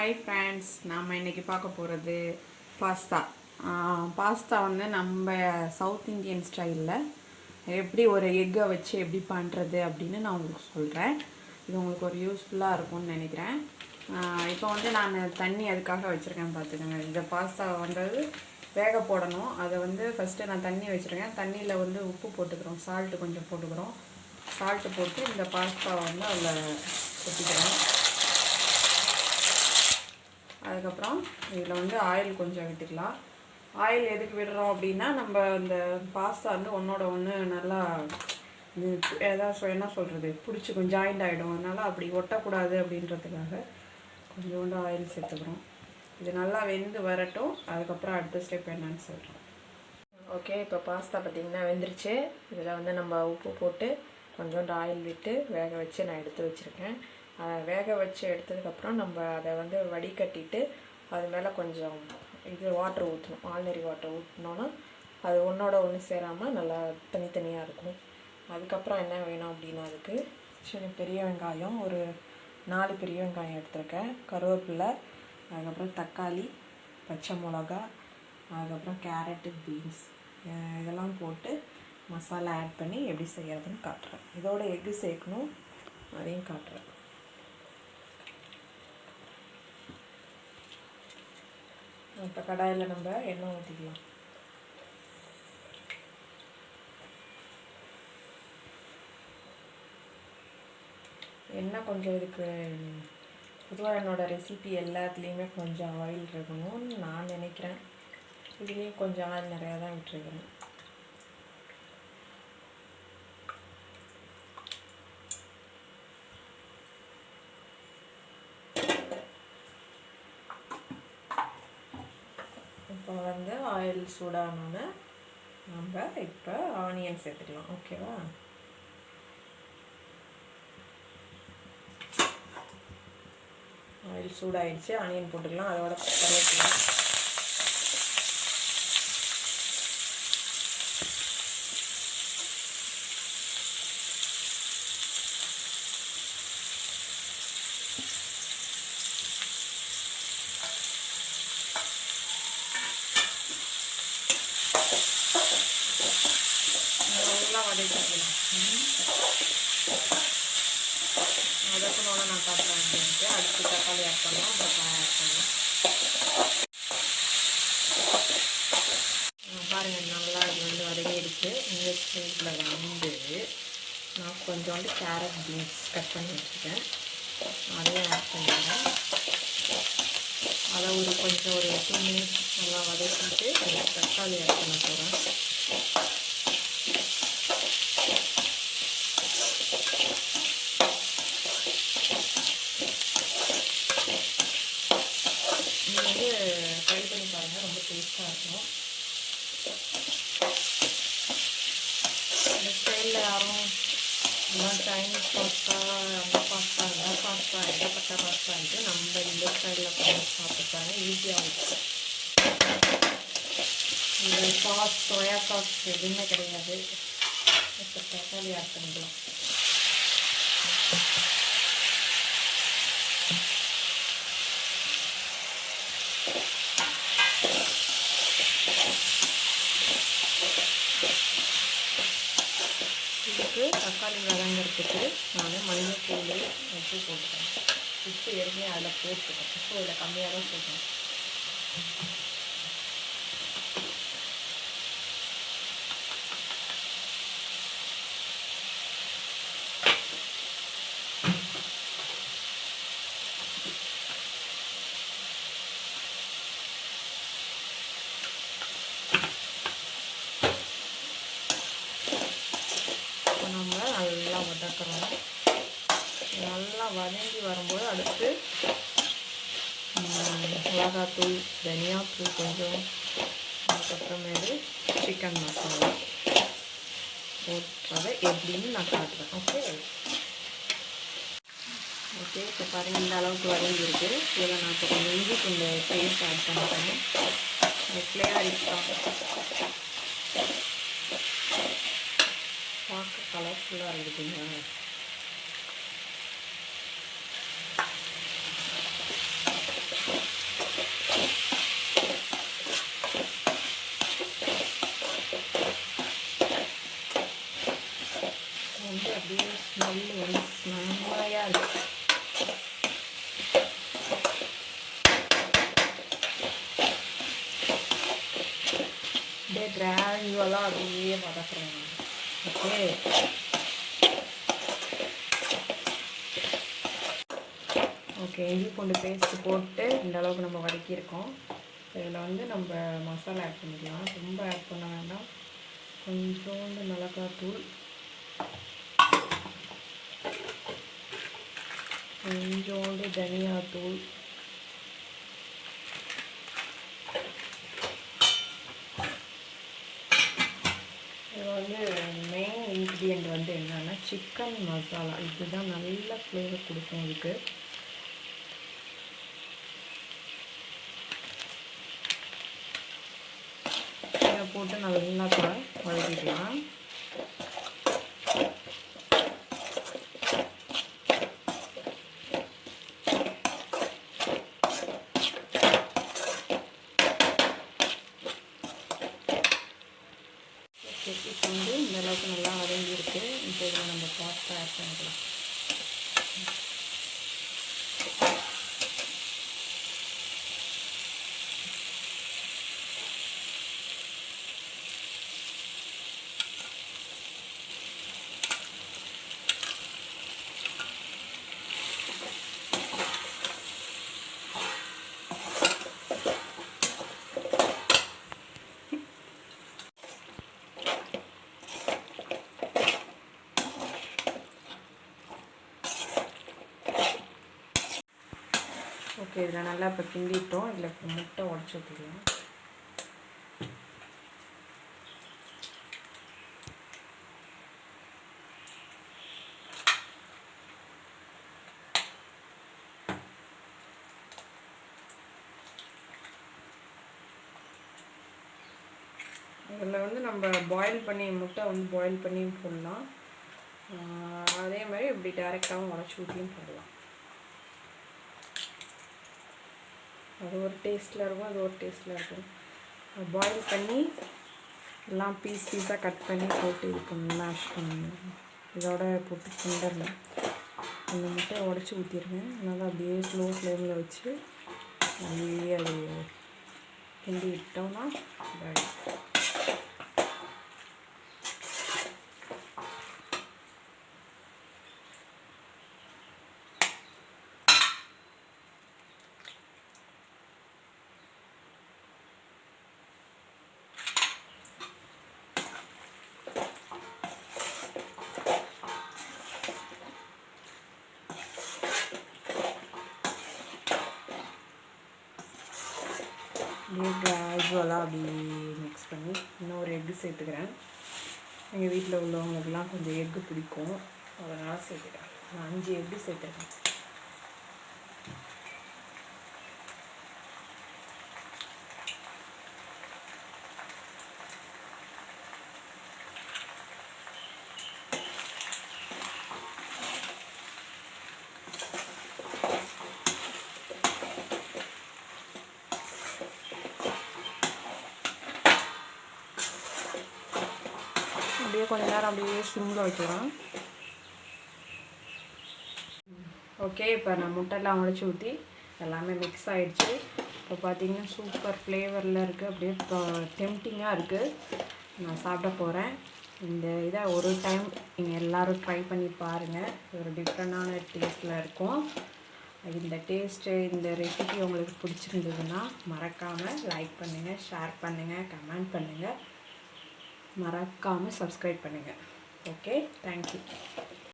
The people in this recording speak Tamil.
ஹாய் ஃப்ரெண்ட்ஸ், நாம் இன்றைக்கி பார்க்க போகிறது பாஸ்தா வந்து நம்ம சவுத் இந்தியன் ஸ்டைலில் எப்படி ஒரு எக்கை வச்சு எப்படி பண்ணுறது அப்படின்னு நான் உங்களுக்கு சொல்கிறேன். இது உங்களுக்கு ஒரு யூஸ்ஃபுல்லாக இருக்கும்னு நினைக்கிறேன். இப்போ வந்து நான் தண்ணி அதுக்காக வச்சுருக்கேன், பார்த்துக்கோங்க. இந்த பாஸ்தா வந்து வேக போடணும். அதை வந்து ஃபஸ்ட்டு நான் தண்ணி வச்சுருக்கேன். தண்ணியில் வந்து உப்பு போட்டுக்கிறோம், சால்ட்டு கொஞ்சம் போட்டுக்கிறோம். சால்ட்டு போட்டு இந்த பாஸ்தாவை வந்து அதில் கொட்டிக்கிறோம். அதுக்கப்புறம் இதில் வந்து ஆயில் கொஞ்சம் விட்டுக்கலாம். ஆயில் எதுக்கு விடுறோம் அப்படின்னா, நம்ம இந்த பாஸ்தா வந்து ஒன்றோட ஒன்று நல்லா என்ன சொல்கிறது, பிடிச்சி கொஞ்சம் ஜாயிண்ட் ஆகிடும். அதனால் அப்படி ஒட்டக்கூடாது அப்படின்றதுக்காக கொஞ்சோண்டு ஆயில் சேர்த்துக்கிறோம். இது நல்லா வெந்து வரட்டும். அதுக்கப்புறம் அடுத்த ஸ்டெப் என்னன்னு சொல்கிறோம். ஓகே, இப்போ பாஸ்தா பார்த்திங்கன்னா வெந்துருச்சு. இதில் வந்து நம்ம உப்பு போட்டு கொஞ்சோண்டு ஆயில் விட்டு வேக வச்சு நான் எடுத்து வச்சுருக்கேன். வேக வச்சு எடுத்ததுக்கப்புறம் நம்ம அதை வந்து வடிகட்டிட்டு அது மேலே கொஞ்சம் வாட்டர் ஊற்றணும். ஆல்னரி வாட்டர் ஊற்றினோன்னா அது ஒன்றோட ஒன்று சேராமல் நல்லா தனித்தனியாக இருக்கும். அதுக்கப்புறம் என்ன வேணும் அப்படின்னா, அதுக்கு சின்ன பெரிய வெங்காயம் ஒரு 4 பெரிய வெங்காயம் எடுத்துருக்கேன், கருவேப்பிலை, அதுக்கப்புறம் தக்காளி, பச்சை மிளகா, அதுக்கப்புறம் கேரட்டு, பீன்ஸ், இதெல்லாம் போட்டு மசாலா ஆட் பண்ணி எப்படி செய்கிறதுன்னு காட்டுறேன். இதோட எக்கு சேர்க்கணும், அதையும் காட்டுறேன். இப்போ கடாயில் நம்ம எண்ணெய் ஊற்றிக்கலாம். எண்ணெய் கொஞ்சம் இதுக்கு பொதுவாக என்னோடய ரெசிபி எல்லாத்துலேயுமே கொஞ்சம் ஆயில் இருக்கணும்னு நான் நினைக்கிறேன். இதுலேயும் கொஞ்சம் ஆயில் நிறையா தான் விட்டுருக்கிறேன். இப்போ வந்து ஆயில் சூடானோன்னு நம்ம இப்போ ஆனியன் சேர்த்துக்கலாம். ஓகேவா? ஆயில் சூடாகிடுச்சு, ஆனியன் போட்டுக்கலாம். அதோட கருவேப்பிலை, நல்லா வதக்கிக்கலாம். வதக்கணுன்னு நான் காட்டுறேன் அப்படின்ட்டு. அடுத்து தக்காளி ஆட் பண்ணலாம், அப்புறம் ஆட் பண்ணலாம். பாருங்கள், நல்லா இது வந்து வதங்கிடுச்சு. இந்த ஸ்டேஜில் வந்து நான் கொஞ்சோண்டு கேரட், பீன்ஸ் கட் பண்ணி வச்சுருக்கேன், அதையும் ஆட் பண்ணிடுறேன். அதை கொஞ்சம் ஒரு 2 மினிட்ஸ் நல்லா வதக்கிட்டு தக்காளி ஆட் பண்ண போகிறேன். நீங்கள் வந்து ட்ரை பண்ணி பாருங்கள், ரொம்ப டேஸ்ட்டாக இருக்கும். இந்த ஸ்டைலில் யாரும் எல்லாம் சைனீஸ் பாஸ்தா, அந்த பாஸ்தா, இந்த பாஸ்தா, ஏகப்பட்ட பாஸ்தான்ட்டு நம்ம இந்த ஸ்டைலில் பண்ணி சாப்பிட்டாங்க, ஈஸியாக இருக்கும். இந்த சாஸ், சோயா சாஸ் எதுவுமே கிடையாது. இப்போ தக்காளி ஆட் பண்ணிக்கலாம். இதுக்கு தக்காளி வதங்கிறதுக்கு நான் மஞ்சள் தூள், உப்பு போட்டுக்கிறேன். உப்பு ஏற்கனவே அதில் போட்டுக்கிறேன். உப்பு அதில் கம்மியாக தான் போட்டேன். நம்ம நல்லா வதக்குறோம். நல்லா வதங்கி வரும்போது அடுத்து மிளகாத்தூள், தனியாத்தூள் கொஞ்சம், அதுக்கப்புறமேட்டு சிக்கன் மசாலா போட்டுறதை எப்படின்னு நான் காட்டுறேன். ஓகே, இப்போ பாருங்கள், இந்த அளவுக்கு வதங்கிருக்கு. இதில் நான் இப்போ கொஞ்சம் இஞ்சி பூண்டு பேஸ்ட் ஆட் பண்ணுறேன். ஃப்ளேவரிக்காக பார்க்க கலர்ஃபுல்லாக இருக்குதுங்க. கிராஜுவலாக அப்படியே வதக்குறேன். ஓகே, ஓகே, இஞ்சி பூண்டு பேஸ்ட்டு போட்டு இந்த அளவுக்கு நம்ம வதக்கியிருக்கோம். இதில் வந்து நம்ம மசாலா ஆட் பண்ணிக்கலாம். ரொம்ப ஆட் பண்ண வேண்டாம். கொஞ்சோண்டு மிளகாத்தூள், கொஞ்சோண்டு தனியாத்தூள், இது வந்து மெயின் இன்க்ரீடியண்ட் வந்து என்னென்னா சிக்கன் மசாலா. இதுதான் நல்ல ஃப்ளேவர் கொடுக்கும் இதுக்கு. இதை போட்டு நல்லா வதக்கிக்கலாம். இப்போ வந்து இந்த அளவுக்கு நல்லா வதங்கியிருக்கு. இப்போ இதில் நம்ம பாஸ்தா ஆட் பண்ணிக்கலாம். ஓகே, இதில் நல்லா இப்போ கிண்டிட்டோம். இதில் இப்போ முட்டை உடச்சி ஊற்றிக்கலாம். இதில் வந்து நம்ம முட்டை வந்து பாயில் பண்ணி போடலாம். அதே மாதிரி இப்படி டேரெக்டாகவும் உடச்சி ஊற்றியும் போடலாம். அது ஒரு டேஸ்ட்டில் இருக்கும், அது ஒரு டேஸ்ட்டில் இருக்கும். பாயில் பண்ணி எல்லாம் பீஸாக கட் பண்ணி போட்டு இது பண்ணி மேஷ் பண்ணணும். இதோட போட்டு கிண்டணும். அந்த முட்டையை உடச்சி ஊற்றிடுவேன். அதனால் அப்படியே ஸ்லோ ஃப்ளேமில் வச்சு அப்படியே அது கிண்டி விட்டோம்னா அப்படியே கிராஜுவலாக அப்படி மிக்ஸ் பண்ணி இன்னொரு எக்கு சேர்த்துக்கிறேன். எங்கள் வீட்டில் உள்ளவங்களுக்கெல்லாம் கொஞ்சம் எக்கு பிடிக்கும், அதனால் சேர்த்துக்கிறேன். நான் 5 எக்கு சேர்த்துக்கிறேன். அப்படியே கொஞ்ச நேரம் அப்படியே சிம்மில் வைக்கலாம். ஓகே, இப்போ நான் முட்டைலாம் உடச்சி ஊற்றி எல்லாமே மிக்ஸ் ஆகிடுச்சு. இப்போ பார்த்தீங்கன்னா சூப்பர் ஃப்ளேவரில் இருக்குது. அப்படியே இப்போ டெம்டிங்காக இருக்குது. நான் சாப்பிட போகிறேன். இந்த இதை ஒரு டைம் நீங்கள் எல்லோரும் ட்ரை பண்ணி பாருங்கள். ஒரு டிஃப்ரெண்டான டேஸ்ட்டில் இருக்கும். இந்த டேஸ்ட்டு, இந்த ரெசிபி உங்களுக்கு பிடிச்சிருந்ததுன்னா மறக்காமல் லைக் பண்ணுங்கள், ஷேர் பண்ணுங்கள், கமெண்ட் பண்ணுங்கள். மறக்காமல் சப்ஸ்கிரைப் பண்ணுங்கள். Okay, thank you.